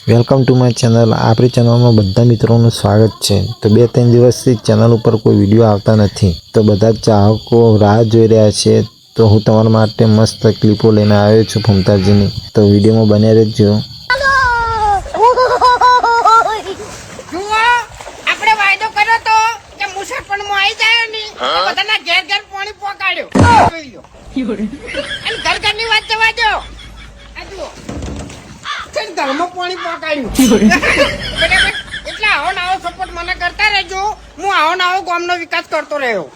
Welcome to my channel. આપણી ચેનલમાં બધા મિત્રોનું સ્વાગત છે। તો 2-3 દિવસથી ચેનલ ઉપર કોઈ વિડીયો આવતા નથી, તો બધા ચાહકો રાહ જોઈ રહ્યા છે। તો હું તમારા માટે મસ્ત ક્લિપો લઈને આવ્યો છું ફમતાજીની, તો વિડીયોમાં બન્યા રહેજો। આપણે વાયદો કર્યો તો કે મુસાફરમાં આવી જાય ને બધાના ઘેર ઘેર પાણી પહોંચાડ્યો અને ઘર ઘરની વાત જવા દો, આ જુઓ ઘરમાં પાણી પહોંચાડ્યું એટલે આવો ને આવો સપોર્ટ મને કરતા રહેજો। હું આવો ને આવો ગામનો વિકાસ કરતો રહ્યો।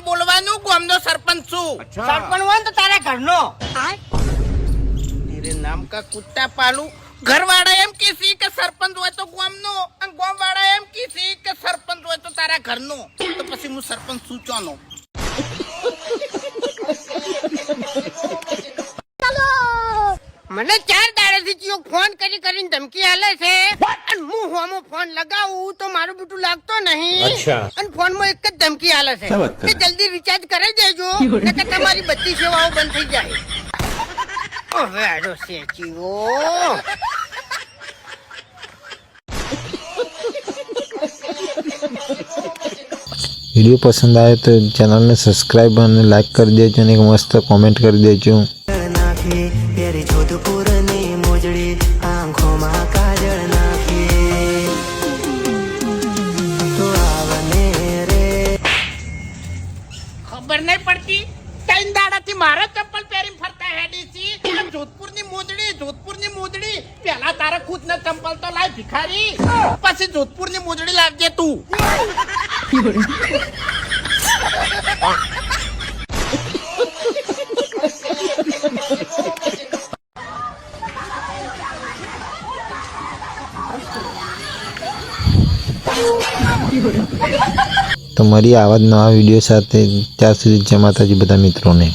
બોલવાનું ગામનો સરપંચ છું। સરપંચ હોય તો તારા ઘરનો તેરે નામ કા કુત્તા પાલું। ઘરવાળા એમ કીસી કે સરપંચ હોય તો ગામનો, અને ગામવાળા એમ કીસી કે સરપંચ હોય તો તારા ઘરનો, તો પછી હું સરપંચ છું ચોનો। મને 4 દાડાથી ચિયો ફોન કરીને ધમકી આલે છે, અને હું હોમો ફોન લગાવું તો મારું બેટું લાગતો નહીં, અને ફોનમાં એક જ ધમકી આલે છે કે જલ્દી રિચાર્જ કરી દેજો નકર તમારી બધી સેવાઓ બંધ થઈ જાય। હવે આડો છે ચિયો। વિડીયો પસંદ આવે તો ચેનલને સબસ્ક્રાઈબ અને લાઈક કરી દેજો અને એક મસ્ત કોમેન્ટ કરી દેજો। ખબર નહીં પડતી 3 દાડાથી મારા ચપ્પલ પહેરીને ફરતા હેડી છી। જોધપુરની મોજડી પેલા તારા ખુદના ચંપલ તો લાય ભિખારી, પછી જોધપુરની મોજડી લાવજે તું। તો મળીએ આવા જ નવા વિડીયો સાથે। ત્યાર સુધી જય માતાજી બધા મિત્રોને।